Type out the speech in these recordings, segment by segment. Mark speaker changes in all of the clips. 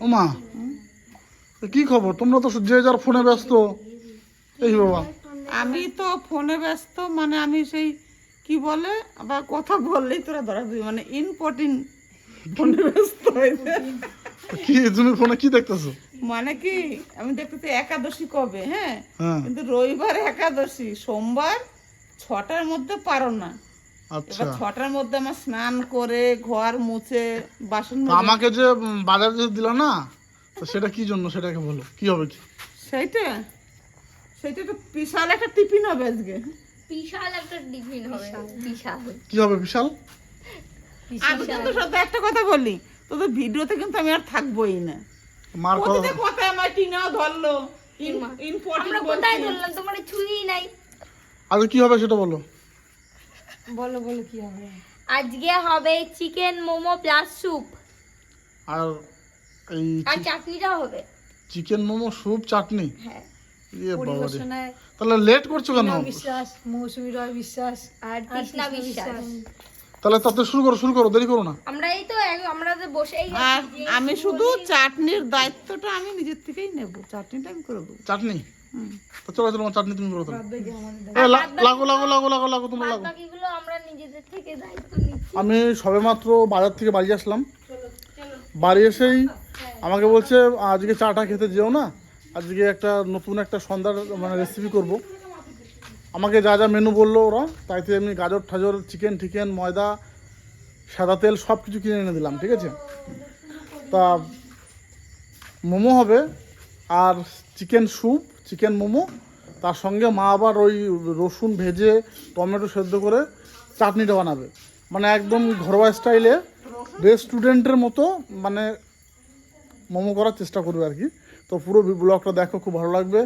Speaker 1: ওমা, কি খবর? তোমরা তো যে যার ফোনে ব্যস্ত। এই বাবা,
Speaker 2: আমি তো ফোনে ব্যস্ত, মানে আমি সেই কি বলে আবার কথা বললেই তোরা ধরা দিবি, মানে ইম্পর্টেন্ট ফোনে ব্যস্ত হয়েছে।
Speaker 1: কি তুমি ফোনে কি দেখতেছো?
Speaker 2: মানে কি আমি দেখতেছি একাদশী কবে, হ্যাঁ,
Speaker 1: হ্যাঁ,
Speaker 2: কিন্তু রবিবার একাদশী, সোমবার 6টার মধ্যে পারো না।
Speaker 1: আচ্ছা।
Speaker 2: এবার 6টার মধ্যে আমার স্নান করে ঘর মুছে বাসন
Speaker 1: তো
Speaker 2: মেজে-
Speaker 1: আমাকে যে বাজার যে দিলা না, তো সেটা কি জন্য, সেটাকে বলো কি হবে কি?
Speaker 2: সেইটা সেইটা তো বিশাল একটা টিফিন হবে আজকে।
Speaker 3: বিশাল একটা টিফিন হবে, বিশাল।
Speaker 1: কি হবে বিশাল?
Speaker 2: আমি কিন্তু সত্যি একটা কথা বলি, তোদের ভিডিওতে কিন্তু আমি আর থাকবোই না।
Speaker 1: মার কথা।
Speaker 2: প্রতিটা কথায় আমার টিনাও ধরলো,
Speaker 3: আমরা
Speaker 2: ইম্পর্টেন্ট
Speaker 3: কোথায় ধরলাম, তোমার ছুঁই নাই।
Speaker 1: আগে কি হবে সেটা বলো।
Speaker 2: বলো বলো কি হবে?
Speaker 3: আজকে হবে চিকেন মোমো প্লাস স্যুপ,
Speaker 1: আর এই
Speaker 3: আর চাটনিটাও হবে।
Speaker 1: চিকেন মোমো, স্যুপ, চাটনি।
Speaker 3: হ্যাঁ,
Speaker 1: ইয়ে বাবা রে, তাহলে লেট করছো কেন?
Speaker 4: বিশ্বাস, মৌসুমী রয় বিশ্বাস
Speaker 3: আর তৃষ্ণা বিশ্বাস।
Speaker 1: তাহলে তাতে শুরু করো, দেরি করো না।
Speaker 3: আমরা এই তো আমরা তো বসেই
Speaker 2: আর আমি শুধু চাটনির দায়িত্বটা আমি নিজের থেকেই নেব, চাটনিটা আমি করে দেবো।
Speaker 1: চাটনি? তো চলো চলো, চাটনি তুমি করো তাহলে। লাগো তোমরা লাগো।
Speaker 3: বাকিগুলো আমরা নিজেদের থেকে দায়িত্ব নিচ্ছি।
Speaker 1: আমি সবেমাত্র বাজার থেকে বাড়ি আসলাম। বাড়ি এসেই আমাকে বলছে আজকে চাটা খেতে যেও না, আজকে একটা নতুন একটা সন্ধ্যার মানে রেসিপি করব। আমাকে যা যা মেনু বললো ওরা, তাইতে আমি গাজর ঠাজর, চিকেন ময়দা, সাদা তেল সব কিছু কিনে এনে দিলাম, ঠিক আছে? তা মোমো হবে আর চিকেন স্যুপ, চিকেন মোমো, তার সঙ্গে মা আবার ওই রসুন ভেজে টমেটো সেদ্ধ করে চাটনিটা বানাবে, মানে একদম ঘরোয়া স্টাইলে রেস্টুরেন্টের মতো মানে মোমো করার চেষ্টা করবে আর কি। তো পুরো ব্লগটা দেখো, খুব ভালো লাগবে।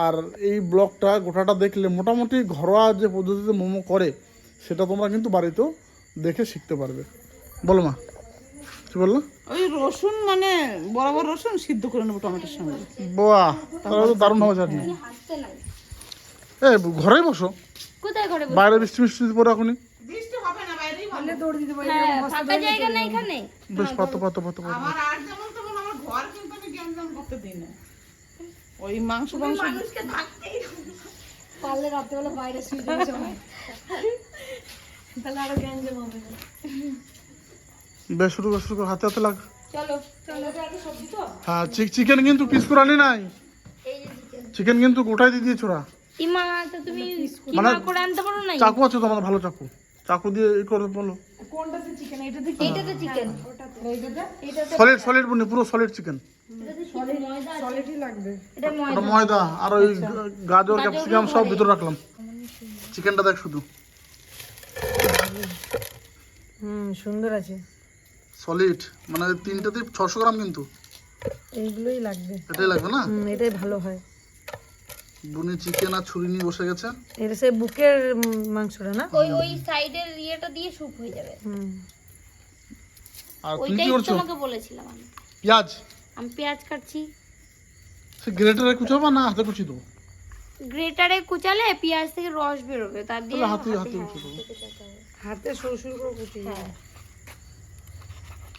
Speaker 1: আর এই ব্লগটা গোটাটা দেখলে মোটামুটি ঘরোয়া যে পদ্ধতিতে মোমো করে সেটা তোমরা কিন্তু বাড়িতেও দেখে শিখতে পারবে। বলো মা, কি বললো?
Speaker 2: ওই রসুন মানে বরাবর রসুন সিদ্ধ করে নেবো টমেটোর সঙ্গে।
Speaker 1: বাহ, তাহলে তো দারুণ হবে চাটনি।
Speaker 3: হাসতে নাই।
Speaker 1: এ ঘরেই বসো,
Speaker 3: কোথায় করে বসে?
Speaker 1: বাইরে বৃষ্টি পরে এখনই
Speaker 2: বৃষ্টি হবে না, বাইরেই ভালো।
Speaker 4: দৌড় দিতে পারি।
Speaker 3: হ্যাঁ, ফাঁকা জায়গা নাই এখানে।
Speaker 1: বেশ পাতো।
Speaker 2: আমার আর যেমন তেমন আমার ঘর কিন্তু আমি গ্যাঞ্জাম করতে দিই না। ওই মাংস
Speaker 3: মানুষকে থাকতেই
Speaker 4: পারলে রাত্রেবেলা বাইরে শুয়ে যাবে সবাই, তাহলে আরো গ্যাঞ্জাম হবে না।
Speaker 1: বেশ শুরু কর, হাতে লাগ।
Speaker 3: চলো।
Speaker 1: হ্যাঁ, চিকেন কিন্তু পিস করে আনি নাই,
Speaker 3: এই যে চিকেন।
Speaker 1: চিকেন কিন্তু গোটাই দিয়ে দিয়েছো ওরা।
Speaker 3: ইমা তো তুমি
Speaker 1: মানে
Speaker 3: কিমা করে আনতে পারো না?
Speaker 1: চাকু আছে তো আমাদের, ভালো চাকু দিয়ে এই করে বলো।
Speaker 4: কোনটাতে চিকেন? এইটাতে কি?
Speaker 3: এইটাতে চিকেন,
Speaker 4: এইটাতে
Speaker 1: সলিড বুনি, পুরো সলিড চিকেন।
Speaker 3: এটাতে চিকেন ময়দা আছে।
Speaker 4: সলিডই লাগবে।
Speaker 3: এটা ময়দা।
Speaker 1: ওটা ময়দা আর ওই গাজর ক্যাপসিকাম সব ভিতরে রাখলাম। চিকেনটা দেখ শুধু,
Speaker 4: সুন্দর আছে।
Speaker 1: সলিড মানে তিনটাতে 600 গ্রাম কিন্তু।
Speaker 4: এইগুলোই লাগবে।
Speaker 1: এটাই লাগবে না?
Speaker 4: এটাই ভালো হয়।
Speaker 1: বুনি চিকেন আর ছুরি নিয়ে বসে গেছে।
Speaker 4: এটা সেই বুকের মাংসটা না?
Speaker 3: ওই সাইডের ইয়েটা দিয়ে স্যুপ হয়ে যাবে।
Speaker 1: আর তুমি
Speaker 3: ওইটাই
Speaker 1: কি করছো?
Speaker 3: তোমাকে বলেছিলাম আমি।
Speaker 1: পেঁয়াজ
Speaker 3: আমি পেঁয়াজ কাটছি।
Speaker 1: সে গ্রেটারে কুচাবা না হাতে কুচি দেবো?
Speaker 3: গ্রেটারে কুচালে পেঁয়াজ থেকে রস বেরোবে, তার দিয়ে
Speaker 1: তাহলে হাতে কুচি দেবো।
Speaker 4: হাতে সরু সরু করে কুচি।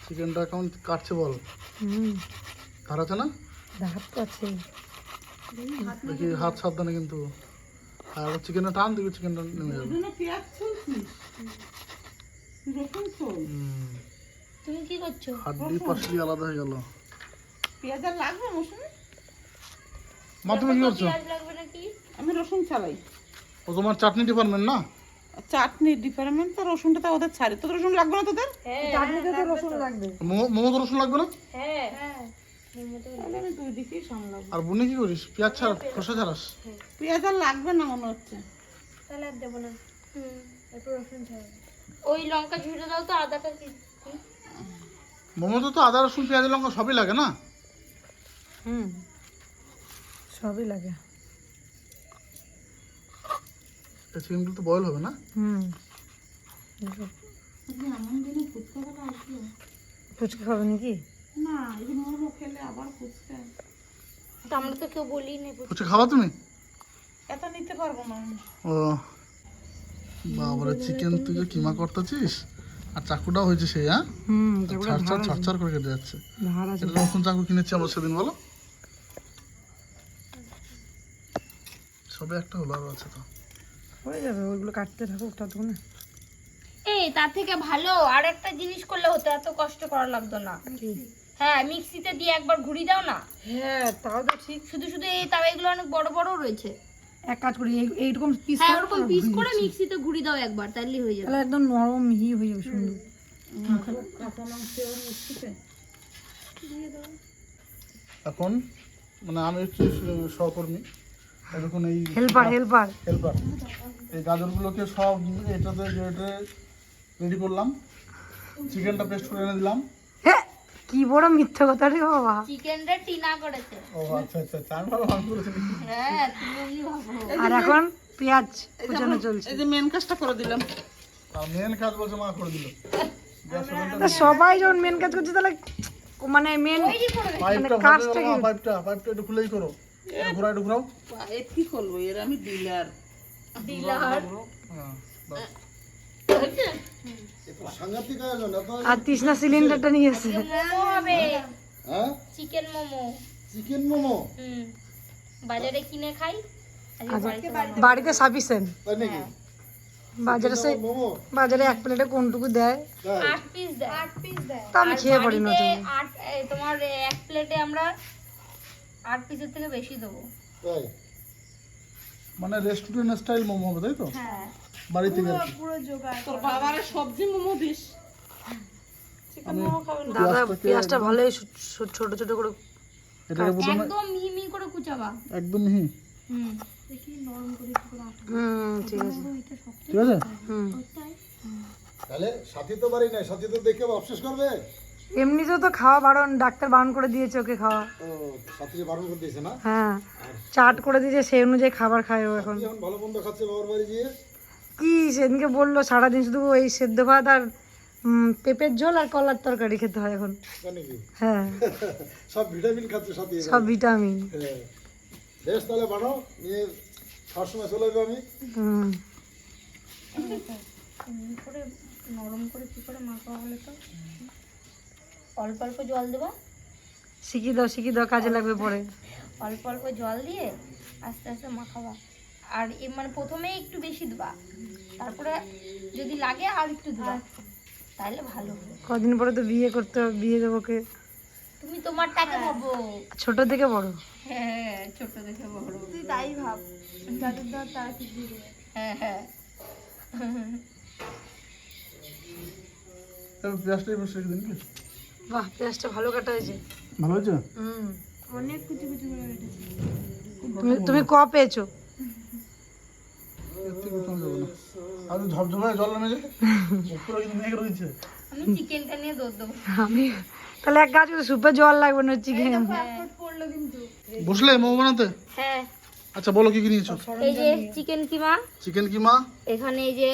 Speaker 1: চিকেনটা কেমন কাটছে বল? ধার আছে না?
Speaker 4: হাত তো আছে।
Speaker 1: দেখি হাত সাবধানে কিন্তু। আর চিকেনটা টান দিবি, চিকেনটা নেমে যাবে।
Speaker 2: পেঁয়াজ ছুলছিস, রসুন ছুল।
Speaker 3: তুমি কি করছো?
Speaker 1: হাড্ডি পাশি আলাদা হয়ে গেল।
Speaker 2: পেঁয়াজ আর লাগবে মৌসুমি?
Speaker 1: মা তুমি কি করছো?
Speaker 3: পেঁয়াজ লাগবে নাকি?
Speaker 2: আমি রসুন চালাই।
Speaker 1: ও তোমার চাটনি ডিপার্টমেন্ট না?
Speaker 2: চাটনি ডিপার্টমেন্ট, তো রসুনটা তো ওদের ছাড়ে। তোদের রসুন লাগবে না তোদের?
Speaker 4: চাটনিতে তো রসুন লাগবে।
Speaker 1: মোমো তো রসুন লাগবে না?
Speaker 3: হ্যাঁ।
Speaker 2: তাহলে আমি দুই দিকেই সামলাবো।
Speaker 1: আর বুনি কি করিস? পেঁয়াজ ছাড়া খোসা ছাড়াস?
Speaker 2: পেঁয়াজ আর লাগবে না মনে হচ্ছে।
Speaker 3: তাহলে আর দেবো না। এরপর রসুন ছাড়াবে। ওই লঙ্কা ঝুড়ে দাও তো, আদাটা কি?
Speaker 1: মোমো তো আদা রসুন পেঁয়াজ লঙ্কা সবই লাগে না?
Speaker 4: সবই লাগে।
Speaker 1: চিকেনগুলো তো বয়েল হবে না?
Speaker 2: এমন দিনে ফুচকা খাওয়া আসলো
Speaker 4: ফুচকা খাবে নাকি?
Speaker 2: না, এই যে মোমো খেলে আবার ফুচকা।
Speaker 3: তো আমরা তো কেউ বলি না।
Speaker 1: ফুচকা খাবা তুমি?
Speaker 2: এত নিতে পারবো না আমি।
Speaker 1: ও বাবারে, চিকেন তুই যে কিমা করতেছিস, আর চাকুটাও হয়েছে সেই, হ্যাঁ ছাড় করে কেটে যাচ্ছে। এটা নতুন চাকু কিনেছি আমরা সেদিন, বলো সবে একটা হলো, আরো আছে তো।
Speaker 4: হয়ে যাবে, ওইগুলো কাটতে থাকুক ততক্ষণ।
Speaker 3: এই তার থেকে ভালো আর একটা জিনিস করলে হতো, এত কষ্ট করা লাগতো না। হ্যাঁ, মিক্সিতে দিয়ে একবার ঘুরি দাও না।
Speaker 4: হ্যাঁ তাও তো ঠিক।
Speaker 3: শুধু শুধু এই তাওয়াগুলো অনেক বড় বড় রয়েছে।
Speaker 4: এক কাজ করি, এইরকম পিস
Speaker 3: হ্যাঁ, ওরকম পিস করে মিক্সিতে ঘুরি দাও একবার, তাহলেই হয়ে যাবে।
Speaker 4: তাহলে একদম নরম মিহি হয়ে যাবে, সুন্দর।
Speaker 1: এখন মানে আমি হচ্ছে সহকর্মী, এখন এই
Speaker 4: হেল্পার
Speaker 1: এই গাজরগুলোকে সব এটাতে রেডি করলাম, চিকেনটা পেস্ট করে এনে দিলাম।
Speaker 4: কি বড় মিথ্যা কথা রে বাবা।
Speaker 3: চিকেনটা টিনা করেছে।
Speaker 1: ও আচ্ছা আচ্ছা আচ্ছা, আমি ভালো আমি করেছি নাকি?
Speaker 3: হ্যাঁ, তুমি এমনি ভাবো।
Speaker 4: আর এখন পেঁয়াজ কুচানো চলছে।
Speaker 2: এই যে মেন কাজটা করে দিলাম।
Speaker 1: আর মেন কাজ বলছে মা করে দিল।
Speaker 4: তা সবাই যখন মেন কাজ করছে তাহলে মানে মেন
Speaker 1: পাইপটা
Speaker 4: কাজটা
Speaker 1: ভালো পাইপটা একটু খুলেই করো, একটু ঘোরাও।
Speaker 2: এ কি করবো, এর আমি ডিলার।
Speaker 1: হ্যাঁ, বাস।
Speaker 4: আর তৃষ্ণা সিলিন্ডারটা নিয়ে এসেছে।
Speaker 3: মোমো হবে,
Speaker 1: হ্যাঁ
Speaker 3: চিকেন মোমো।
Speaker 1: চিকেন মোমো
Speaker 3: বাজারে কিনে খাই।
Speaker 4: বাড়িতে সাফিসিয়েন্ট।
Speaker 1: তাই নাকি?
Speaker 4: বাজারে এক প্লেটে কোনটুকু দেয়,
Speaker 3: 8 পিস দেয়। 8 পিস দেয়।
Speaker 4: তা আমি খেয়ে পারি না তো।
Speaker 3: তোমার এক প্লেটে আমরা 8 পিসের থেকে বেশি দেবো।
Speaker 1: তাই মানে রেস্টুরেন্ট স্টাইল মোমো হবে, তাই তো?
Speaker 3: হ্যাঁ,
Speaker 1: বাড়ি থেকে আর কি।
Speaker 3: পুরো জোগাড়।
Speaker 2: তোর বাবারে সবজি মোমো দিস। চিকেন মোমো খাবে না।
Speaker 4: দাদা পেঁয়াজটা ভালোই ছোট ছোট করে।
Speaker 1: এটাকে প্রথমে
Speaker 3: একদম মিহি মিহি করে কুচাবা।
Speaker 1: একদম মিহি।
Speaker 4: ঠিক আছে
Speaker 1: ঠিক আছে।
Speaker 5: তাহলে সাথী তো বাড়ি নাই, সাথী তো দেখে অবশেষ করবে।
Speaker 4: এমনিতেও তো খাওয়া বারণ, ডাক্তার বারণ করে দিয়েছে ওকে খাওয়া।
Speaker 5: ও সাথীকে বারণ করে দিয়েছে না?
Speaker 4: হ্যাঁ, চাট করে দিয়েছে, সেই অনুযায়ী খাবার খায় ও এখন।
Speaker 5: এখন ভালো মন্দ খাচ্ছে বাবার বাড়ি গিয়ে।
Speaker 4: কি সেদিনকে বললো সারাদিন শুধু ওই সেদ্ধ ভাত আর পেঁপের ঝোল আর কলার তরকারি খেতে হয় এখন।
Speaker 5: জানি কি
Speaker 4: হ্যাঁ,
Speaker 5: সব ভিটামিন খাচ্ছে সাথী।
Speaker 4: সব ভিটামিন।
Speaker 5: হ্যাঁ বেশ, তাহলে বানাও, নিয়ে খাওয়ার সময় চলে যাবো আমি।
Speaker 4: হুম,
Speaker 3: করে নরম করে কি করে মাখাবো বলে তো? অল্প অল্প জল দেবো,
Speaker 4: শিখিয়ে দাও, কাজে লাগবে পরে।
Speaker 3: অল্প অল্প জল দিয়ে আস্তে আস্তে মাখাবা। আর মানে প্রথমেই একটু বেশি দেবা, তারপরে যদি লাগে আর একটু দেবা, তাহলে ভালো হবে।
Speaker 4: কদিন পরে তো বিয়ে করতে হবে, বিয়ে দেবো কে?
Speaker 3: তুমি তোমারটাকে ভাবো।
Speaker 4: ছোট থেকে বড়।
Speaker 3: হ্যাঁ, ছোট দেখে বড়। তুই তাই ভাব, যাদের ধর তারা ঠিক দিয়ে দেবে। হ্যাঁ হ্যাঁ।
Speaker 1: তবে পেঁয়াজটা এবার শেখে দিন কি?
Speaker 4: বাহ, পেঁয়াজটা ভালো কাটা হয়েছে।
Speaker 1: ভালো হয়েছে?
Speaker 4: হুম,
Speaker 3: অনেক কুচি কুচি করে কেটেছি।
Speaker 4: তুমি ক পেয়েছো?
Speaker 1: এর থেকে উত্তম যাবো না। আর ঝপঝপে জল নেমে যায়, উপরে কিন্তু মেঘ রয়েছে।
Speaker 3: আমি চিকেনটা নিয়ে দৌড় দেবো।
Speaker 4: আমি তাহলে এক কাজ করে সুপে জল লাগবে না, চিকেন।
Speaker 3: পড়লো কিন্তু।
Speaker 1: বসলে মোমো বানাতে?
Speaker 3: হ্যাঁ,
Speaker 1: আচ্ছা বলো কি কি নিয়েছো?
Speaker 3: এই যে চিকেন কিমা,
Speaker 1: চিকেন কিমা,
Speaker 3: এখানে এই যে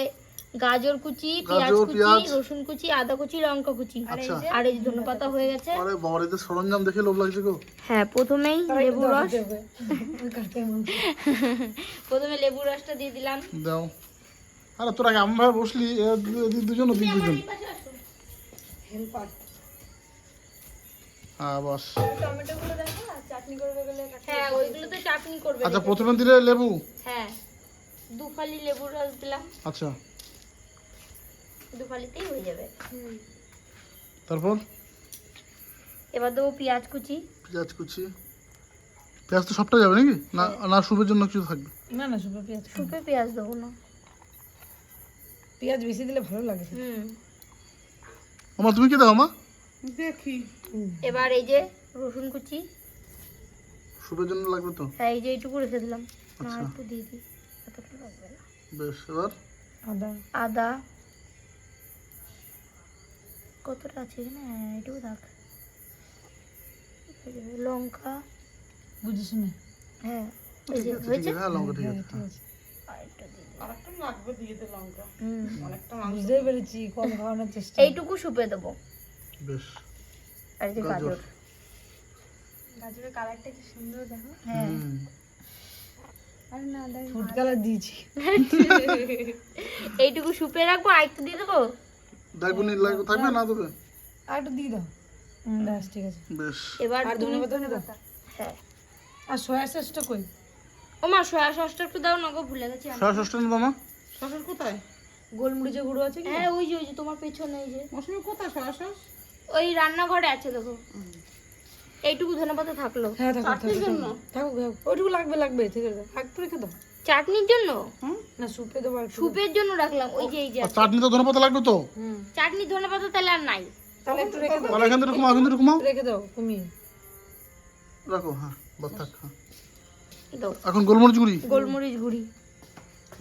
Speaker 3: গাজর কুচি, পেঁয়াজ
Speaker 1: গাজর,
Speaker 3: কুচি,
Speaker 1: পেঁয়াজ।
Speaker 3: রসুন কুচি, আদা কুচি, লঙ্কা কুচি,
Speaker 1: আচ্ছা।
Speaker 3: আর এই যে ধনেপাতা হয়ে গেছে।
Speaker 1: আরে বাবার এদের সরঞ্জাম দেখে লোভ লাগছে গো।
Speaker 3: হ্যাঁ, প্রথমে লেবু রসটা দিয়ে দিলাম।
Speaker 1: দাও। আরে তোরা কেমন ভাবে বসলি? দুজন হ্যাঁ বাস।
Speaker 3: হ্যাঁ, ওইগুলো তো চাটনি করবে।
Speaker 1: আচ্ছা প্রথমে দিলে লেবু।
Speaker 3: হ্যাঁ, 2 ফালি লেবুর রস দিলাম।
Speaker 1: আচ্ছা
Speaker 3: 2 ফালিতেই হয়ে যাবে।
Speaker 1: তারপর
Speaker 3: এবার দেবো পেঁয়াজ কুচি।
Speaker 1: পেঁয়াজ কুচি। পেঁয়াজ তো সবটা যাবে নাকি? না না, সুপের জন্য কিছু থাকবে?
Speaker 4: না না, সুপে পেঁয়াজ,
Speaker 3: সুপে পেঁয়াজ দেবো না।
Speaker 4: পেঁয়াজ বেশি দিলে ভালো লাগে।
Speaker 1: আমা তুমি কি দাও মা?
Speaker 2: দেখি
Speaker 3: এবার এই যে রসুন কুচি।
Speaker 1: সুপের জন্য লাগবে তো?
Speaker 3: হ্যাঁ, এই যে এইটুকু রেখে দিলাম। না,
Speaker 1: আচ্ছা।
Speaker 3: একটু দিয়ে দিই, এতটা লাগবে না।
Speaker 1: বেশ, এবার
Speaker 3: আদা কতটা আছে এখানে? হ্যাঁ, এটুকু থাক। লঙ্কা
Speaker 4: বুঝে শুনে।
Speaker 3: হ্যাঁ, এই যে
Speaker 1: ঠিক
Speaker 3: হয়েছে।
Speaker 1: আছে, হ্যাঁ লঙ্কা ঠিক আছে।
Speaker 3: আরেকটা দিয়ে দিই।
Speaker 2: আরেকটা লাগবে, দিয়ে দে লঙ্কা। অনেকটা
Speaker 4: বুঝতেই পেরেছি, কম খাওয়ানোর চেষ্টা।
Speaker 3: এইটুকু সুপে দেবো।
Speaker 1: বেশ।
Speaker 3: আর এই যে
Speaker 1: গাজর।
Speaker 3: গাজরের কালারটা কি সুন্দর দেখো। হ্যাঁ,
Speaker 1: হুম।
Speaker 3: আর না দেখ,
Speaker 4: ফুড কালার দিয়েছি।
Speaker 3: এইটুকু সুপে রাখবো। আর একটু দিয়ে দেবো।
Speaker 1: বেগুনি থাকবে না দেবে?
Speaker 4: আর একটু দিয়ে দাও। ব্যাস ঠিক আছে।
Speaker 1: বেশ।
Speaker 3: এবার
Speaker 4: আর
Speaker 3: তুমি
Speaker 4: ধনেপাতা দাও।
Speaker 3: হ্যাঁ
Speaker 4: আর সয়া সসটা কই?
Speaker 3: ও মা সয়া সসটা একটু দাও না গো, ভুলে গেছি আমি।
Speaker 1: সয়া সসটা নিয়ে মামা।
Speaker 2: শ্বশুর কোথায়?
Speaker 4: গোলমরিচের গুঁড়ো আছে কি?
Speaker 3: হ্যাঁ ওই যে তোমার পেছনে এই যে
Speaker 2: মৌসুমি কোথায় সয়া সস?
Speaker 3: ওই রান্নাঘরে আছে দেখো। এইটুকু ধনেপাতা থাকলো
Speaker 4: হ্যাঁ থাকুক
Speaker 2: চাটনির জন্য?
Speaker 4: থাকুক থাকুক। ওইটুকু লাগবে ঠিক আছে। একটু রেখে দাও।
Speaker 3: চাটনির জন্য,
Speaker 4: না সুপে দেবো আর একটু।
Speaker 3: সুপের জন্য রাখলাম। ওই যে এই যে
Speaker 1: আর চাটনি তো ধনেপাতা লাগবে তো?
Speaker 3: চাটনি ধনেপাতা তাহলে আর নাই।
Speaker 4: তাহলে একটু রেখে দাও।
Speaker 1: তাহলে এখান থেকে ঘুমাও।
Speaker 4: রেখে দাও কমিয়ে।
Speaker 1: রাখো, হ্যাঁ বাস থাক। হ্যাঁ।
Speaker 3: দাও
Speaker 1: এখন গোলমরিচ গুঁড়ি
Speaker 3: গোলমরিচ গুঁড়ি,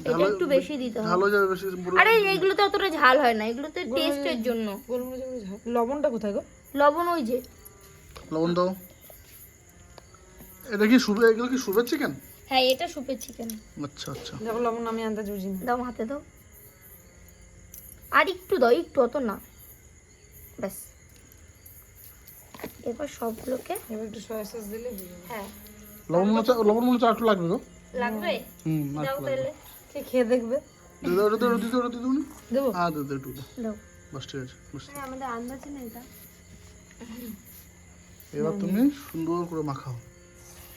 Speaker 3: এটা একটু বেশি দিতে হবে।
Speaker 1: ভালো যাবে বেশি।
Speaker 3: আরে এইগুলোতে অতটা ঝাল হয় না, এগুলোতে টেস্টের জন্য।
Speaker 4: গোলমরিচের গুঁড়ো ঝাল। লবণটা কোথায় গো?
Speaker 3: লবণ ওই যে
Speaker 1: লবণ দাও। এটা কি এগুলো কি সুপের চিকেন?
Speaker 3: হ্যাঁ এটা সুপের চিকেন।
Speaker 1: আচ্ছা আচ্ছা।
Speaker 4: দেখো লবণ আমি আনতে বুঝি না।
Speaker 3: দাও হাতে দাও, আর একটু দাও, একটু, অত না, ব্যাস। এবার সবগুলোকে
Speaker 4: এবার একটু সয়া সস দিলে বুঝি।
Speaker 3: হ্যাঁ
Speaker 1: লবণ মনে হচ্ছে একটু লাগবে গো।
Speaker 3: লাগবে,
Speaker 1: আর
Speaker 3: দাও
Speaker 1: একটু লাগবে।
Speaker 3: তাহলে
Speaker 4: কে খেয়ে দেখবে?
Speaker 1: দিতে দেবো না?
Speaker 4: দেবো?
Speaker 1: হ্যাঁ দে একটু দে।
Speaker 3: দাও।
Speaker 1: বাস ঠিক আছে। বাস।
Speaker 3: আমাদের আন্দাজে না এটা।
Speaker 1: এবার তুমি সুন্দর করে মাখাও।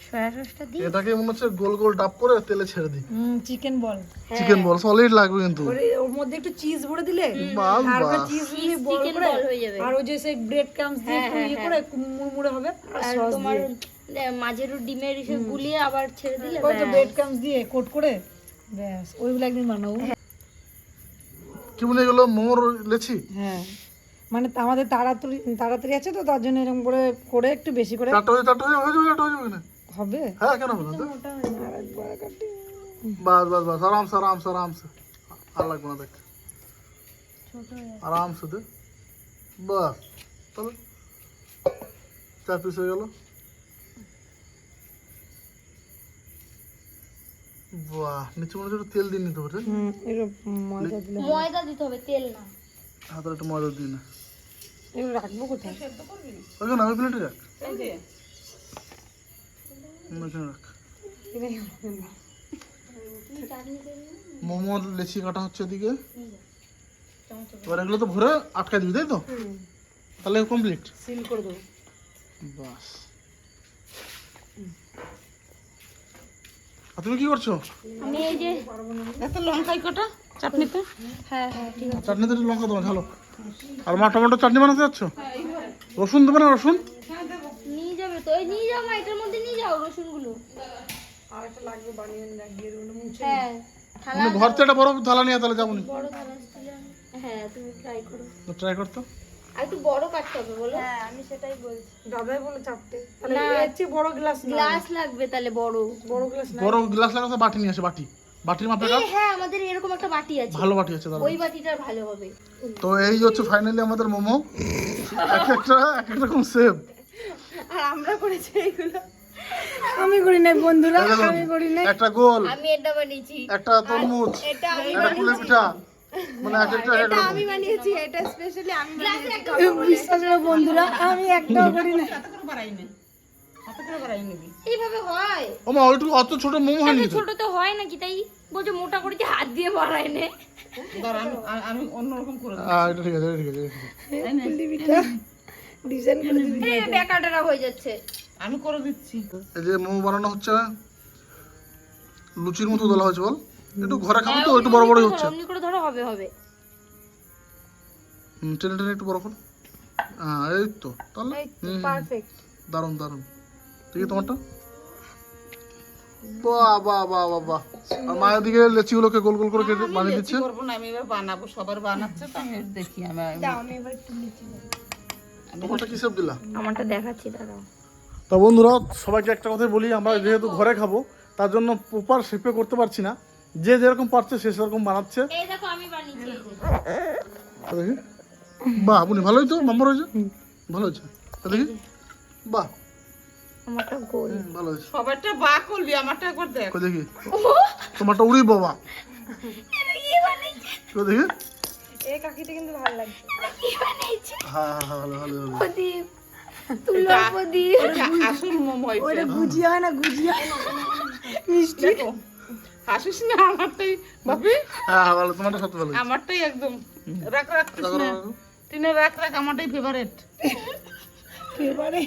Speaker 3: সয়া সসটা দিই।
Speaker 1: এটাকে মনে হচ্ছে গোল গোল ডাব করে তেলে ছেড়ে দিই।
Speaker 4: চিকেন বল।
Speaker 1: চিকেন বল সলিড লাগবে কিন্তু।
Speaker 4: ওর মধ্যে একটু চিজ ভরে দিলে
Speaker 1: বাস
Speaker 4: আর
Speaker 1: বাস।
Speaker 4: চিজ দিয়ে বল
Speaker 3: চিকেন
Speaker 4: করে
Speaker 3: বল হয়ে যাবে।
Speaker 4: আর ওই যে সেই ব্রেড ক্রামস দিয়ে একটু ইয়ে করে মুড়মুড়ে হবে আর
Speaker 3: আর
Speaker 4: সস
Speaker 3: তোমার
Speaker 4: দিয়ে
Speaker 3: মাঝের ডিমের এসে গুলিয়ে আবার ছেড়ে দিলে
Speaker 4: ওই তো
Speaker 3: ব্যাস।
Speaker 4: ব্রেড ক্রামস দিয়ে কোট করে ব্যাস ওইগুলো একদিন বানাবো।
Speaker 1: কি বলে এগুলো মোর লেছি?
Speaker 4: হ্যাঁ মানে আমাদের তাড়াতাড়ি আছে তো তার জন্য এরকম করে করে একটু বেশি করে
Speaker 1: চারটা হয়ে যাবে না?
Speaker 4: হবে।
Speaker 1: হ্যাঁ কেন বলো তো? বাস আরামসে আর লাগবে না দেখ। আরামসে দে। বাস তাহলে 4 পিস হয়ে গেল। বাহ, নিচে মনে হচ্ছে একটু তেল দিয়ে নিতে হবে।
Speaker 4: এরকম মজা দিলে
Speaker 3: ময়দা দিতে হবে, তেল না।
Speaker 1: হাতে একটু ময়দা দিই না।
Speaker 4: এগুলো রাখবো কোথায়?
Speaker 1: ওই না ওই প্লেটে রাখ।
Speaker 2: এই যে
Speaker 1: ওইখানে রাখ। মোমোর লেচি কাটা হচ্ছে এদিকে। এবার এগুলো তো ভরে আটকা দিবি তাই তো? তাহলে কমপ্লিট।
Speaker 4: সিল করে দেবো।
Speaker 1: বাস। আর তুমি কি করছো?
Speaker 3: আমি এই যে
Speaker 2: এত লঙ্কাই কটা চাটনিতে?
Speaker 3: হ্যাঁ ঠিক আছে।
Speaker 1: চাটনিতে একটু লঙ্কা দেবো ঝালো। আর মা টমেটো চাটনি বানাতে যাচ্ছ? রসুন দেবে না? রসুন
Speaker 3: নিয়ে যাবে তো, এই নিয়ে যাও মা, এটার মধ্যে নিয়ে যাও রসুনগুলো।
Speaker 4: আর একটা লাগবে বানিয়ে দিয়ে দেবো মুছে।
Speaker 3: হ্যাঁ থালা,
Speaker 1: তুমি ঘর থেকে একটা বড় থালা নিয়ে তাহলে যাবো নি।
Speaker 3: বড় থালা ছিল। হ্যাঁ তুমি ট্রাই করো,
Speaker 1: ট্রাই করতো।
Speaker 3: আর একটু বড় কাটতে হবে বলো। হ্যাঁ আমি সেটাই বলছি।
Speaker 4: দাদাই বলে চারটে তাহলে
Speaker 3: না।
Speaker 4: এর চেয়ে বড় গ্লাস
Speaker 3: গ্লাস লাগবে তাহলে বড়।
Speaker 4: বড় গ্লাস না
Speaker 1: বড় গ্লাস লাগাতে বাটি নিয়ে আসে। বাটির মাপে কাপ।
Speaker 3: হ্যাঁ আমাদের এরকম একটা বাটি আছে,
Speaker 1: ভালো বাটি আছে দাদা।
Speaker 3: ওই বাটিটা ভালো হবে।
Speaker 1: তো এই হচ্ছে ফাইনালি আমাদের মোমো। এক একটা রকম সেভ।
Speaker 3: আর আমরা করেছি এইগুলো।
Speaker 4: আমি করি নাই বন্ধুরা, আমি করি নাই।
Speaker 1: একটা গোল,
Speaker 3: আমি এটা বানিয়েছি,
Speaker 1: একটা তরমুজ,
Speaker 3: এটা আমি
Speaker 1: একটা কুলের পিঠা, মানে এক একটা এক রকম।
Speaker 3: আমি বানিয়েছি, এটা স্পেশালি আমি বানিয়েছি।
Speaker 4: বিশ্বাস করো বন্ধুরা আমি একটাও করি নাই।
Speaker 2: হাতে করে বাড়াই নে, হাতে করে বাড়াই নিবি।
Speaker 3: এইভাবে হয়?
Speaker 1: ও মা ওইটুকু অত ছোট মোমো
Speaker 3: এত
Speaker 1: হয়নি তো।
Speaker 3: ছোট তো হয় নাকি, তাই বলছে মোটা করেছি, হাত দিয়ে বাড়ায় নে।
Speaker 2: ধর আমি অন্যরকম করে দেবো।
Speaker 1: এটা ঠিক আছে, এটা ঠিক আছে, এটা ঠিক আছে।
Speaker 4: পিঠা ডিজাইন করে দিবি।
Speaker 3: বেকারটা হয়ে যাচ্ছে।
Speaker 2: আমি করে দিচ্ছি।
Speaker 1: এই যে মোমো বানানো হচ্ছে, লুচির মতো তোলা হয়েছে বল। একটু ঘরে খাবো তো একটু বড় বড়ই হচ্ছে।
Speaker 3: অমনি করে ধরো, হবে হবে।
Speaker 1: টেনে টেনে একটু বড় কর। হ্যাঁ এই তো তাহলে
Speaker 4: পারফেক্ট।
Speaker 1: দারুন দারুন। ঠিক আছে তোমারটা। বাহ বাহ বাহ বাহ বাহ। আর মায়ের দিকে লেচিগুলোকে গোল গোল করে কেটে বানিয়ে দিচ্ছে।
Speaker 2: করবো না, আমি এবার বানাবো, সবার বানাচ্ছে তো আমি দেখি।
Speaker 3: আমি এবার একটু নিচে
Speaker 1: তোমারটা কি সব দিলা?
Speaker 3: আমারটা দেখাচ্ছি, দাঁড়াও।
Speaker 1: তা বন্ধুরা সবাইকে একটা কথাই বলি, আমরা যেহেতু ঘরে খাবো তার জন্য প্রপার শেপে করতে পারছি না। যে যেরকম পারছে সে সেরকম বানাচ্ছে।
Speaker 3: এই দেখো আমি বানিয়েছি।
Speaker 1: তা দেখি। বাহ আপনি ভালোই তো, নম্বর হয়েছে, ভালো হয়েছে। তা দেখি। বাহ
Speaker 3: আমারটা গোল।
Speaker 1: ভালো হয়েছে।
Speaker 2: সবারটা বা করবি, আমারটা একবার দেখ।
Speaker 1: কই দেখি। তোমারটা উড়ি বাবা।
Speaker 3: এটা কি বানিয়েছে?
Speaker 1: কই দেখি।
Speaker 4: এই কাকিটা কিন্তু ভালো লাগছে।
Speaker 3: কি বানিয়েছে?
Speaker 1: হ্যাঁ হ্যাঁ ভালো ভালো ভালো।
Speaker 3: প্রদীপ, তুলো প্রদীপ।
Speaker 2: এটা আসল মোমো এটা।
Speaker 4: গুজিয়া হয় না গুজিয়া মিষ্টি।
Speaker 2: দেখো হাসিস না, আমারটাই বাপি,
Speaker 1: হ্যাঁ হ্যাঁ, ভালো, তোমারটা সত্যি ভালো।
Speaker 2: আমারটাই একদম রাখ রাখ করিস না। টিনে রাখ রাখ, আমারটাই ফেভারিট।
Speaker 4: এবারে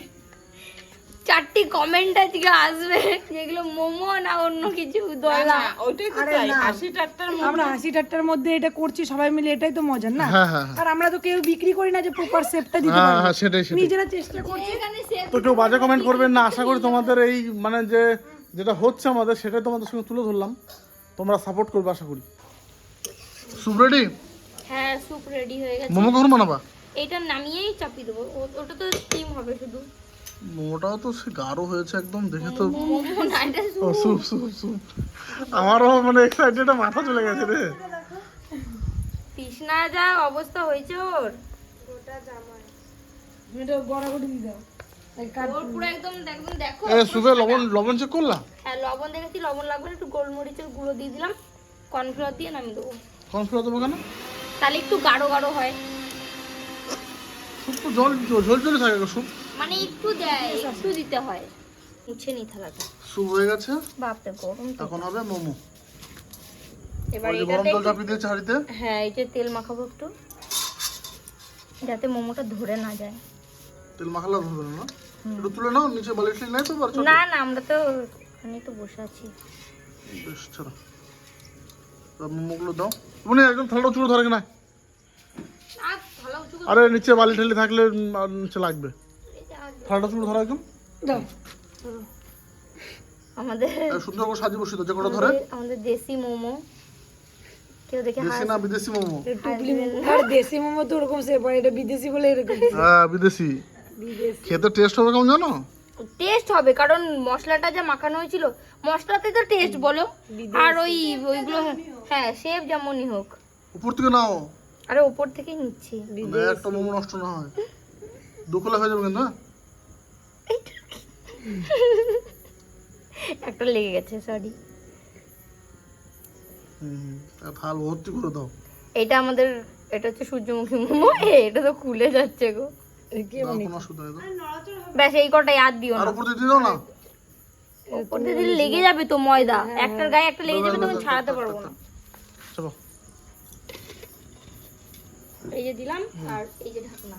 Speaker 3: 4টি কমেন্ট আজকে আসবে যেগুলো মোমো না অন্য কিছু দলা।
Speaker 2: ওইটাই তো
Speaker 4: আরে
Speaker 2: চাই,
Speaker 4: না।
Speaker 2: 80 টাকার
Speaker 4: আমরা 80টার মধ্যে এটা করছি সবাই মিলে, এটাই তো মজা না?
Speaker 1: হ্যাঁ হ্যাঁ
Speaker 4: আর আমরা তো কেউ বিক্রি করি না যে প্রপার শেপটা দিতে
Speaker 1: হ্যাঁ
Speaker 4: পারি,
Speaker 1: হ্যাঁ, সেটাই সেটাই।
Speaker 4: নিজেরা চেষ্টা করছি।
Speaker 3: এখানে সেভ
Speaker 1: তো কেউ বাজে কমেন্ট করবেন না, আশা করি তোমাদের এই মানে যে যেটা হচ্ছে আমাদের সেটাই তোমাদের সঙ্গে তুলে ধরলাম, তোমরা সাপোর্ট করবে আশা করি। Soup ready?
Speaker 3: হ্যাঁ, স্যুপ রেডি হয়ে গেছে।
Speaker 1: মোমো কখন বানাবা?
Speaker 3: এটা নামিয়েই চাপিয়ে দেবো, ওটা তো স্টিম হবে শুধু।
Speaker 1: মোমোটাও তো সে গাঢ় হয়েছে একদম, দেখে তো।
Speaker 3: মোমো না, এটা
Speaker 1: ও সুপ সুপ সুপ, আমারও মানে এক্সাইটেড, মাথা চলে গেছে রে।
Speaker 3: তৃষ্ণা যা অবস্থা হয়েছে ওর,
Speaker 4: এটা গড়াগড়ি দিয়ে দাও।
Speaker 3: ওর পুরো একদম একদম দেখো।
Speaker 1: এ সুপে লবণ লবণ চেক করলা?
Speaker 3: হ্যাঁ, লবণ দেখেছি, লবণ লাগবে না, একটু গোলমরিচের গুঁড়ো দিয়ে দিলাম, কর্নফ্লাওয়ার দিয়ে নামিয়ে দেবো,
Speaker 1: কর্নফ্লাওয়ার দেবো কেন?
Speaker 3: তাহলে একটু গাঢ় গাঢ় হয়।
Speaker 1: সুপ তো জল ঝোল ঝোলে থাকে গো সুপ।
Speaker 3: মানে একটু দেয়, একটু দিতে হয়। মুছে নি থালাটা।
Speaker 1: সুপ হয়ে গেছে,
Speaker 3: বাপরে গরম তো।
Speaker 1: এখন হবে মোমো।
Speaker 3: এবার
Speaker 1: ওই যে গরম
Speaker 3: এটাতে
Speaker 1: জল চাপিয়ে দিয়েছে হাঁড়িতে।
Speaker 3: হ্যাঁ, এই যে তেল মাখাবো একটু, যাতে মোমোটা ধরে না যায়।
Speaker 1: তেল মাখালা ধরবে না? একটু তুলে নাও, নিচে বালিশ নাই তো? আর ছোট?
Speaker 3: না না, আমরা তো এখানেই তো বসে আছি।
Speaker 1: বেশ ছাড়া, মোমোগুলো দাও। মানে একদম থালাটা চুড়ো ধরে কিনা?
Speaker 3: আর ভালো উঁচু করে
Speaker 1: আরে নিচে বালি ঠালি থাকলে আর নিচে লাগবে। থালাটা চুড়ো ধরা একদম
Speaker 4: দাও।
Speaker 3: আমাদের
Speaker 1: সুন্দর করে সাজিয়ে বসিয়ে দাও, যে কটা ধরে।
Speaker 3: আমাদের দেশি মোমো, কেউ দেখে
Speaker 1: দেশি না বিদেশি মোমো?
Speaker 4: টুকলি মোমো। আর দেশি মোমো তো ওরকম শেপ হয়, এটা বিদেশি বলে এরকম।
Speaker 1: হ্যাঁ বিদেশি। খেতে টেস্ট হবে কেমন জানো?
Speaker 3: টেস্ট হবে, কারণ মশলাটা যা মাখানো হয়েছিল, মশলাতে তো টেস্ট বলো। আর ওইগুলো, হ্যাঁ শেপ যেমনই হোক।
Speaker 1: উপর থেকে নাও,
Speaker 3: আরে উপর থেকেই নিচ্ছি।
Speaker 1: মানে একটা মোমো নষ্ট না হয়। দুকলা হয়ে যাবে কিন্তু। হ্যাঁ
Speaker 3: একটা লেগে গেছে, সরি।
Speaker 1: থাল ভর্তি করে দাও।
Speaker 3: এটা আমাদের, এটা হচ্ছে সূর্যমুখী মোমো। এটা তো খুলে যাচ্ছে গো।
Speaker 1: দাও, কোনো অসুবিধা নেই, দাও।
Speaker 3: ব্যাস এই কটাই, আর দিও
Speaker 1: আর
Speaker 3: না।
Speaker 1: উপর দিয়ে দিয়ে দাও না।
Speaker 3: উপর দিয়ে দিলে লেগে যাবে তো ময়দা, একটার গায়ে একটা লেগে যাবে, তখন ছাড়াতে পারবো না।
Speaker 1: চলো
Speaker 3: এই যে দিলাম, আর এই যে ঢাকনা,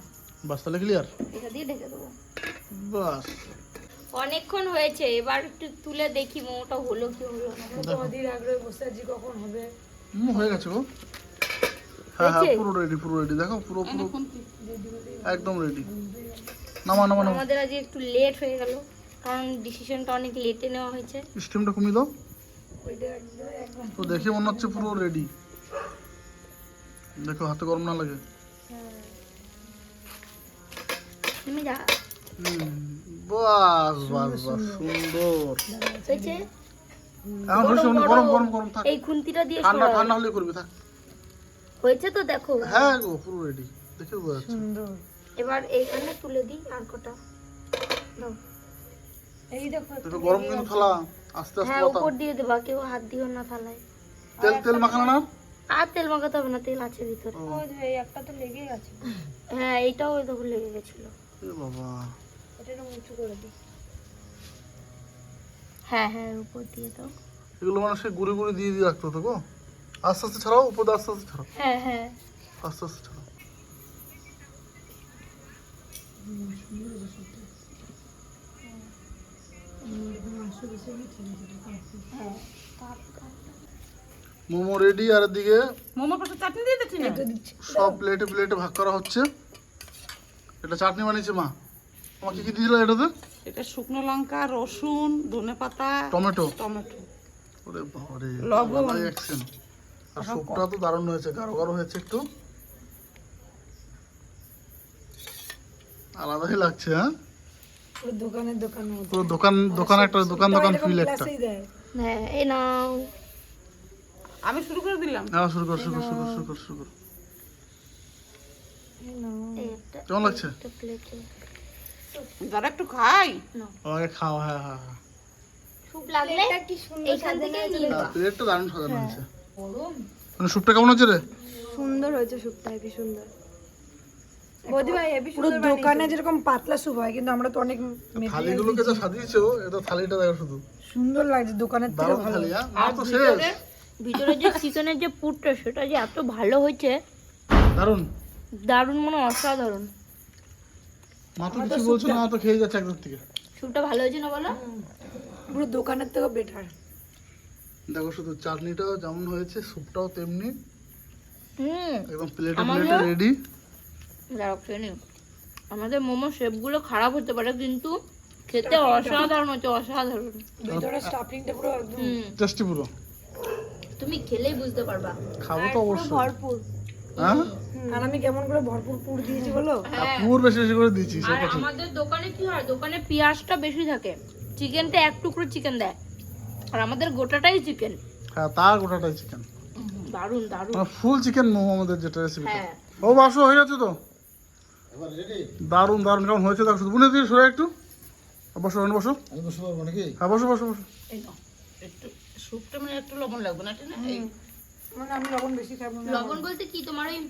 Speaker 1: বাস, তাহলে ক্লিয়ার।
Speaker 3: এটা দিয়ে ঢেকে দেবো।
Speaker 1: বাস,
Speaker 3: অনেকক্ষণ হয়েছে, এবার একটু তুলে দেখি মোমোটা হলো কি হলো না।
Speaker 4: তোমাদের আগ্রহে বসে আছি কখন হবে।
Speaker 1: হয়ে গেছে গো। হ্যাঁ হ্যাঁ,
Speaker 3: হয়েছে?
Speaker 1: পুরো রেডি, পুরো রেডি, দেখো পুরো পুরো একদম রেডি। নামা নামা নামা,
Speaker 3: আমাদের আজ একটু লেট হয়ে গেল, কারণ ডিসিশনটা অনেক লেটে নেওয়া হয়েছে।
Speaker 1: স্টিমটা কমিয়ে দাও। তো দেখে মনে হচ্ছে পুরো রেডি, দেখো হাতে গরম না লাগে।
Speaker 3: তুমি যা
Speaker 1: বাস বাস বাস, সুন্দর।
Speaker 3: হয়েছে,
Speaker 1: এখন হয়েছে, গরম গরম গরম থাক,
Speaker 3: এই খুন্তিটা দিয়ে
Speaker 1: ঠান্ডা
Speaker 3: সরাও।
Speaker 1: ঠান্ডা হলে করবি, থাক।
Speaker 3: হয়েছে তো দেখো।
Speaker 1: হ্যাঁ গো, পুরো রেডি, দেখে বোঝা যাচ্ছে।
Speaker 4: সুন্দর।
Speaker 3: এবার এইখানে তুলে দিই, আর কটা দাও।
Speaker 4: এই দেখো
Speaker 1: দেখো গরম কিন্তু থালা, আস্তে আস্তে
Speaker 3: হ্যাঁ,
Speaker 1: বাতাও।
Speaker 3: উপর দিয়ে দেবা, কেউ হাত দিও না থালায়।
Speaker 1: তেল তেল মাখানো না?
Speaker 3: আর তেল মাখাতে হবে না, তেল আছে ভিতরে।
Speaker 4: ওই যে এই একটা তো লেগেই আছে,
Speaker 3: হ্যাঁ, এইটাও ওই দেখো লেগে গেছিল।
Speaker 1: এ বাবা,
Speaker 4: এটা একটু উঁচু করে দিই।
Speaker 3: হ্যাঁ হ্যাঁ, উপর দিয়ে দাও।
Speaker 1: এগুলো মানে সে গুড়ি গুড়ি দিয়ে দিয়ে রাখতে হতো গো। আস্তে আস্তে ছাড়াও, উপর দিয়ে আস্তে আস্তে ছাড়াও,
Speaker 3: হ্যাঁ হ্যাঁ,
Speaker 1: আস্তে আস্তে ছাড়াও। মোমো রেডি, আর এদিকে
Speaker 2: মোমোর পাশে চাটনি দিয়ে দিচ্ছি না?
Speaker 1: সব প্লেটে প্লেটে ভাগ করা হচ্ছে। এটা চাটনি বানিয়েছে মা। আমাকে কি দিয়েছিল এটাতে?
Speaker 2: এটা শুকনো লঙ্কা, রসুন, ধনেপাতা,
Speaker 1: টমেটো।
Speaker 2: টমেটো।
Speaker 1: ওরে বাবারে,
Speaker 2: লবণ।
Speaker 1: আলাদাই অ্যাকশন। আর স্যুপটা তো দারুণ হয়েছে, গাঢ় গাঢ় হয়েছে একটু, আলাদাই লাগছে। হ্যাঁ,
Speaker 4: পুরো দোকানের দোকানের মতো।
Speaker 1: পুরো দোকান দোকান, একটা দোকান দোকান ফিল একটা।
Speaker 4: গ্লাসেই দেয়।
Speaker 3: হ্যাঁ, এই নাও।
Speaker 2: আমি শুরু করে দিলাম।
Speaker 1: হ্যাঁ, শুরু কর শুরু কর শুরু কর শুরু কর শুরু কর।
Speaker 3: এই একটা,
Speaker 1: কেমন লাগছে?
Speaker 3: একটা প্লেটে
Speaker 2: যারা একটু খাই,
Speaker 1: আমাকে খাও। হ্যাঁ হ্যাঁ হ্যাঁ,
Speaker 3: স্যুপ লাগলে এইখান থেকে নিয়ে নাও।
Speaker 1: প্লেটটা দারুণ সাজানো হয়েছে। মানে স্যুপটা কেমন হচ্ছে রে?
Speaker 3: সুন্দর হয়েছে স্যুপটা, কি সুন্দর।
Speaker 4: পুরো দোকানে যেরকম পাতলা স্যুপ হয়, কিন্তু আমরা তো অনেক
Speaker 1: থালিগুলোকে যা সাজিয়েছো, এটা থালিটা দেখো শুধু
Speaker 4: সুন্দর লাগছে দোকানের থেকে
Speaker 1: দারুণ
Speaker 4: ভালো।
Speaker 1: থালি। হ্যাঁ আর তো শেষ
Speaker 3: ভিতরে যে চিকেনের যে পুরটা সেটা যে এত ভালো হয়েছে,
Speaker 1: দারুণ।
Speaker 3: দারুণ মানে অসাধারণ।
Speaker 1: মা তো কিছু বলছো না, মা তো খেয়ে যাচ্ছে একদম থেকে।
Speaker 3: স্যুপটা ভালো হয়েছে না বলো?
Speaker 4: পুরো দোকানের থেকে বেটার।
Speaker 1: দেখো শুধু চাটনিটাও যেমন হয়েছে, স্যুপটাও তেমনি,
Speaker 3: হুম,
Speaker 1: একদম প্লেটে
Speaker 3: আমাদের-
Speaker 1: প্লেটে রেডি।
Speaker 3: দাঁড়াও খেয়ে নিও। আমাদের মোমো শেপগুলো খারাপ হতে পারে, কিন্তু খেতে অসাধারণ হচ্ছে, অসাধারণ।
Speaker 4: ভিতরে স্টাফিংটা পুরো একদম
Speaker 3: হুম,
Speaker 1: টেস্টি পুরো।
Speaker 3: তুমি খেলেই বুঝতে পারবা।
Speaker 1: খাবো তো অবশ্যই।
Speaker 3: ভরপুর।
Speaker 1: হ্যাঁ
Speaker 4: আর আমি কেমন করে ভরপুর পুর দিয়েছি বলো।
Speaker 1: পুর বেশি বেশি করে দিয়েছি
Speaker 3: আর
Speaker 1: সেটা ঠিক।
Speaker 3: আমাদের দোকানে কি হয়, দোকানে পেঁয়াজটা বেশি থাকে, চিকেনটা এক টুকরো চিকেন দেয়, আর আমাদের গোটাটাই চিকেন।
Speaker 1: হ্যাঁ তা গোটাটাই চিকেন,
Speaker 3: দারুণ দারুণ।
Speaker 1: মানে ফুল চিকেন মোমো আমাদের যেটা রেসিপি।
Speaker 3: হ্যাঁ,
Speaker 1: ও বাসো হয়ে যাচ্ছে তো,
Speaker 5: এবার রেডি?
Speaker 1: দারুণ দারুণ। কেমন হয়েছে দেখো শুধু, বুনে দিয়ে সরে একটু বসো, ওখানে বসো।
Speaker 5: আমি বসে পারবো নাকি?
Speaker 1: হ্যাঁ বসো বসো বসো।
Speaker 2: এই নাও, একটু স্যুপটা মানে একটু লবণ লাগবে না, ঠিক না? এই
Speaker 4: মানে আমি লবণ বেশি খাবো না।
Speaker 3: লবণ বলতে কি, তোমার ওই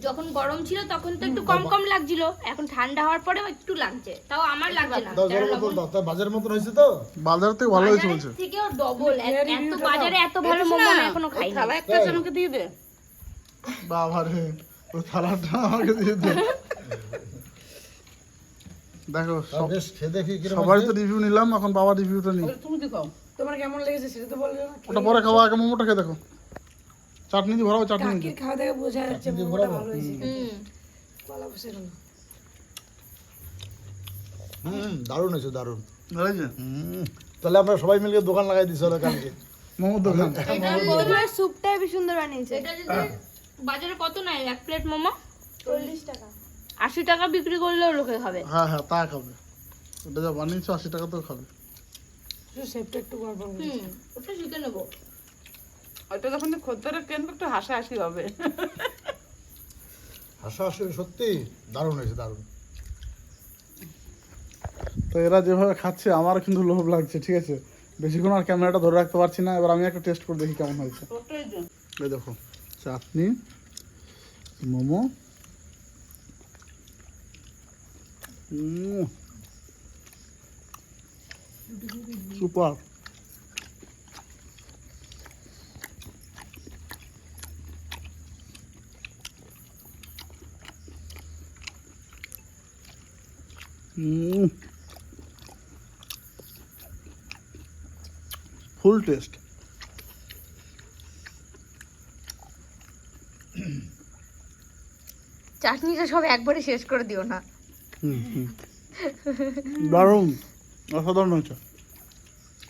Speaker 3: যখন গরম ছিল তখন তো একটু কম কম লাগছিল, এখন ঠান্ডা হওয়ার পরে একটু লাগছে, তাও আমার লাগছে না।
Speaker 5: দাও জলের বোতল দাও, তাই বাজারের মতন হয়েছে তো?
Speaker 1: বাজার থেকে ভালো হয়েছে বলছে।
Speaker 3: বাজারের থেকেও ডবল। এত বাজারে এত ভালো মোমো আমি এখনো
Speaker 2: ওই
Speaker 3: খাইনি।
Speaker 2: থালা একটা আছে, আমাকে দিয়ে দে।
Speaker 1: বাবা রে, ওই থালাটা আমাকে দিয়ে দে। দেখো
Speaker 5: তাও বেশ খেয়ে দেখি কিরকম
Speaker 1: সবাই
Speaker 5: হয়েছে।
Speaker 1: তো রিভিউ নিলাম, এখন বাবা রিভিউটা নিই।
Speaker 2: ওটা তুমি দেখাও।
Speaker 4: তোমার কেমন লেগেছে সেটা তো বলবে না।
Speaker 1: ওটা পরে খাওয়া, আগে মোমোটা খেয়ে দেখো। চাটনি দিয়ে ভরাবো, চাটনি দিয়ে।
Speaker 4: কাকির খাওয়া দেখে বোঝা যাচ্ছে
Speaker 5: দিয়ে
Speaker 4: মোমোটা
Speaker 5: ভরাবো?
Speaker 4: ভালো হয়েছে।
Speaker 3: হুম,
Speaker 4: কলা বসে গেল।
Speaker 5: দারুণ হয়েছে, দারুণ।
Speaker 1: ভালো হয়েছে?
Speaker 5: তাহলে আমরা সবাই মিলে দোকান লাগাই দিছি হলো কালকে।
Speaker 1: মোমোর দোকান।
Speaker 3: স্যুপটাই বেশি সুন্দর বানিয়েছে। এটা যদি বাজারে কত নাই এক প্লেট মোমো? 40 টাকা। 80 টাকা বিক্রি করলেও লোকে খাবে।
Speaker 1: হ্যাঁ হ্যাঁ তা খাবে, ওটা যা বানিয়েছো 80 টাকা তো খাবে।
Speaker 4: শুধু শেপটা একটু গড় গড় করে।
Speaker 3: হুম, ওটা শিখে নেবো।
Speaker 2: ওইটা যখন খদ্দেরা কেনবে একটু হাসাহাসি হবে।
Speaker 5: হাসাহাসি সত্যি দারুণ হয়েছে, দারুণ।
Speaker 1: তো এরা যেভাবে খাচ্ছে আমার কিন্তু লোভ লাগছে, ঠিক আছে? বেশিক্ষণ আর ক্যামেরাটা ধরে রাখতে পারছি না, এবার আমি একটা টেস্ট করে দেখি কেমন হয়েছে।
Speaker 2: ওটাই তো।
Speaker 1: এই দেখো চাটনি, মোমো, সুপার। ফুল টেস্ট।
Speaker 3: চাটনিটা সব একবারে শেষ করে দিও না।
Speaker 1: দারুণ, অসাধারণ হয়েছে।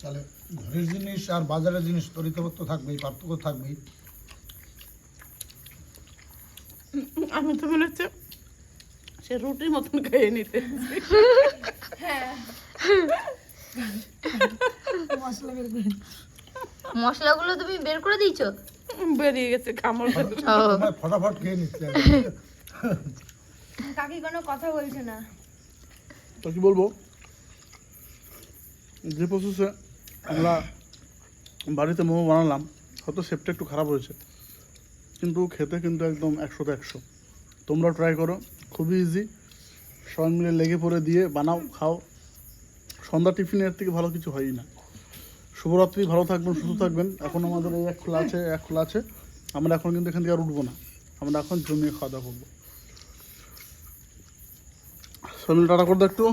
Speaker 5: তাহলে ঘরের জিনিস আর বাজারের জিনিস তরিতপত্র থাকবেই, পার্থক্য থাকবেই।
Speaker 2: আমি তো মনে হচ্ছে সে রুটির মতন খেয়ে নিতে।
Speaker 3: মশলাগুলো তুমি বের করে দিয়েছো?
Speaker 2: বেরিয়ে গেছে কামড়।
Speaker 5: তোমায় ফটাফট খেয়ে নিচ্ছে।
Speaker 3: কাকি কোনো কথা বলছে না।
Speaker 1: তো কি বলবো, যে প্রসেসে আমরা বাড়িতে মোমো বানালাম, হয়তো শেপটা একটু খারাপ হয়েছে, কিন্তু খেতে কিন্তু একদম 100তে 100। তোমরা ট্রাই করো, খুবই ইজি, সবাই মিলে লেগে পড়ে দিয়ে বানাও, খাও। সন্ধ্যা টিফিনের থেকে ভালো কিছু হয়ই না। শুভরাত্রি, ভালো থাকবেন, সুস্থ থাকবেন। এখন আমাদের এই এক খোলা আছে, আমরা এখন কিন্তু এখান থেকে আর উঠবো না, আমরা এখন জমিয়ে খাওয়া দাওয়া করবো। সবাই মিলে টাটা করে দাও একটু।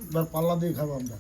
Speaker 5: এবার পাল্লা দিয়ে খাবো আমরা।